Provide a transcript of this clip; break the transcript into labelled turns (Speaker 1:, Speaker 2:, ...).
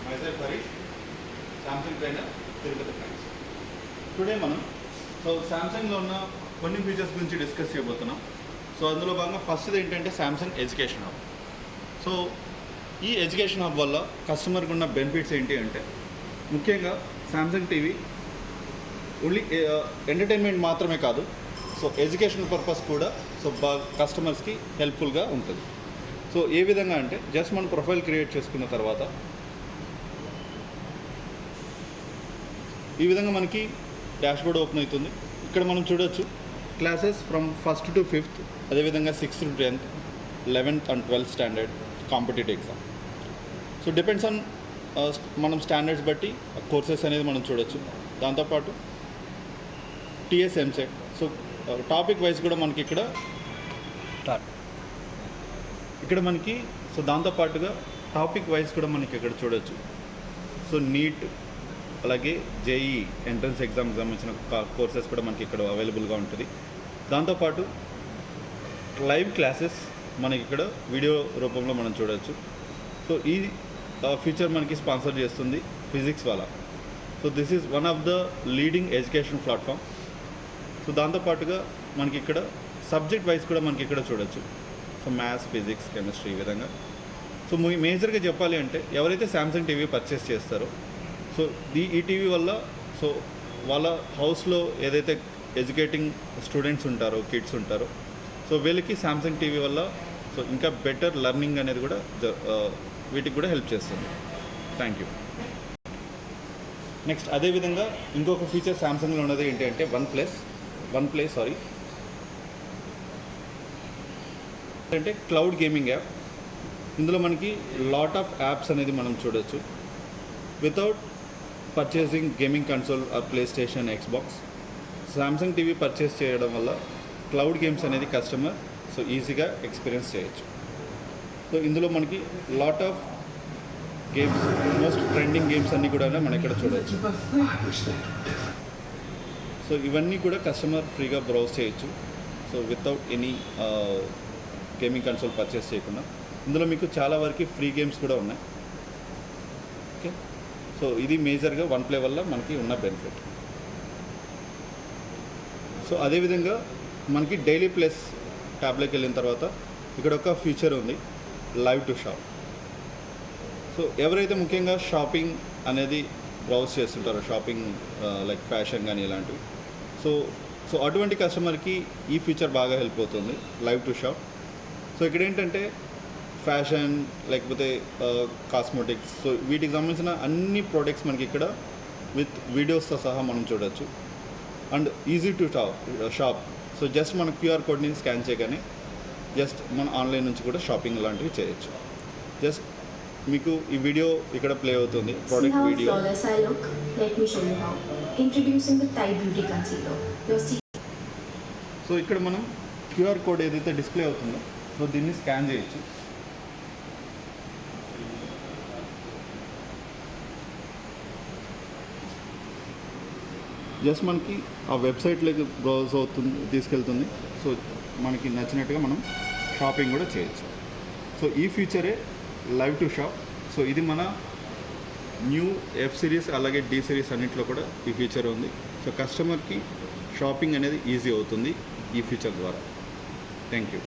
Speaker 1: myself Harish, Samsung trainer, Tirupati branch. Today మనం సామ్సంగ్లో ఉన్న కొన్ని ఫీచర్స్ గురించి డిస్కస్ చేయబోతున్నాం. సో అందులో భాగంగా ఫస్ట్ ఏంటంటే సామ్సంగ్ ఎడ్యుకేషన్ హబ్. సో ఈ ఎడ్యుకేషన్ హబ్ వల్ల కస్టమర్కి ఉన్న బెనిఫిట్స్ ఏంటి అంటే ముఖ్యంగా సామ్సంగ్ టీవీ ఓన్లీ ఎంటర్టైన్మెంట్ మాత్రమే కాదు, సో ఎడ్యుకేషనల్ పర్పస్ కూడా సో బాగా కస్టమర్స్కి హెల్ప్ఫుల్గా ఉంటుంది. సో ఏ విధంగా అంటే జస్ట్ మన ప్రొఫైల్ క్రియేట్ చేసుకున్న తర్వాత ఈ విధంగా మనకి డాష్బోర్డ్ ఓపెన్ అవుతుంది. ఇక్కడ మనం చూడొచ్చు classes from 1st to 5th, అదేవిధంగా 6th to 10th, 11th and 12th standard competitive exam. So depends on మనం స్టాండర్డ్స్ బట్టి కోర్సెస్ అనేది మనం చూడొచ్చు. దాంతోపాటు TS EAMCET, so topic wise కూడా మనకి ఇక్కడ మనకి సో దాంతోపాటుగా టాపిక్ వైజ్ కూడా మనకి ఇక్కడ చూడొచ్చు. సో నీట్ అలాగే జేఈ ఎంట్రన్స్ ఎగ్జామ్కి సంబంధించిన కోర్సెస్ కూడా మనకి ఇక్కడ అవైలబుల్గా ఉంటుంది. దాంతోపాటు లైవ్ క్లాసెస్ మనకి ఇక్కడ వీడియో రూపంలో మనం చూడవచ్చు. సో ఈ ఫీచర్ మనకి స్పాన్సర్ చేస్తుంది ఫిజిక్స్ వాళ్ళ. So this is one of the leading education platform. So దాంతోపాటుగా మనకి ఇక్కడ సబ్జెక్ట్ వైజ్ కూడా మనకి ఇక్కడ చూడొచ్చు. సో మ్యాథ్స్, ఫిజిక్స్, కెమిస్ట్రీ ఈ విధంగా. సో మేజర్గా చెప్పాలి అంటే ఎవరైతే సామ్సంగ్ టీవీ పర్చేస్ చేస్తారో సో ఈ టీవీ వల్ల సో వాళ్ళ హౌస్లో ఏదైతే ఎడ్యుకేటింగ్ స్టూడెంట్స్ ఉంటారో, కిడ్స్ ఉంటారో, సో వీళ్ళకి సామ్సంగ్ టీవీ వల్ల సో ఇంకా బెటర్ లెర్నింగ్ అనేది కూడా వీటికి కూడా హెల్ప్ చేస్తుంది. Thank you. నెక్స్ట్ అదేవిధంగా ఇంకొక ఫీచర్ సామ్సంగ్లో ఉన్నది ఏంటి అంటే వన్ ప్లే అంటే క్లౌడ్ గేమింగ్ యాప్. ఇందులో మనకి లాట్ ఆఫ్ యాప్స్ అనేది మనం చూడొచ్చు without purchasing gaming console or PlayStation, Xbox. Samsung TV purchase చేయడం వల్ల క్లౌడ్ గేమ్స్ అనేది కస్టమర్ సో ఈజీగా ఎక్స్పీరియన్స్ చేయొచ్చు. సో ఇందులో మనకి lot of games, most trending games అన్నీ కూడా మనం ఇక్కడ చూడవచ్చు. సో ఇవన్నీ కూడా కస్టమర్ ఫ్రీగా బ్రౌజ్ చేయొచ్చు. So without any gaming console purchase చేయకుండా. ఇందులో మీకు చాలా వరకు ఫ్రీ గేమ్స్ కూడా ఉన్నాయి. ఓకే, సో ఇది మేజర్గా వన్ ప్లే వల్ల మనకి ఉన్న బెనిఫిట్. సో అదేవిధంగా మనకి డైలీ ప్లస్ ట్యాబ్లోకి వెళ్ళిన తర్వాత ఇక్కడ ఒక ఫీచర్ ఉంది, లైవ్ టు షాప్. సో ఎవరైతే ముఖ్యంగా షాపింగ్ అనేది బ్రౌజ్ చేస్తుంటారో, షాపింగ్ లైక్ ఫ్యాషన్ కానీ ఇలాంటివి, సో అటువంటి కస్టమర్కి ఈ ఫీచర్ బాగా హెల్ప్ అవుతుంది, లైవ్ టు షాప్. సో ఇక్కడ ఏంటంటే ఫ్యాషన్ లేకపోతే కాస్మెటిక్స్, సో వీటికి సంబంధించిన అన్ని ప్రోడక్ట్స్ మనకి ఇక్కడ విత్ వీడియోస్తో సహా మనం చూడవచ్చు. And easy to shop. So just మన క్యూఆర్ కోడ్ని స్కాన్ చేయగానే జస్ట్ మన ఆన్లైన్ నుంచి కూడా షాపింగ్ లాంటివి చేయొచ్చు. జస్ట్ మీకు ఈ వీడియో ఇక్కడ ప్లే అవుతుంది, ప్రోడక్ట్ వీడియో. సో ఇక్కడ మనం క్యూఆర్ కోడ్ ఏదైతే డిస్ప్లే అవుతుందో సో దీన్ని స్కాన్ చేయొచ్చు. జస్ట్ మనకి ఆ వెబ్సైట్లోకి బ్రౌజ్ అవుతుంది, తీసుకెళ్తుంది. సో మనకి నచ్చినట్టుగా మనం షాపింగ్ కూడా చేయొచ్చు. సో ఈ ఫీచరే లైవ్ టు షాప్. సో ఇది మన న్యూ ఎఫ్ సిరీస్ అలాగే డి సిరీస్ అన్నింటిలో కూడా ఈ ఫీచర్ ఉంది. సో కస్టమర్కి షాపింగ్ అనేది ఈజీ అవుతుంది ఈ ఫీచర్ ద్వారా. Thank you.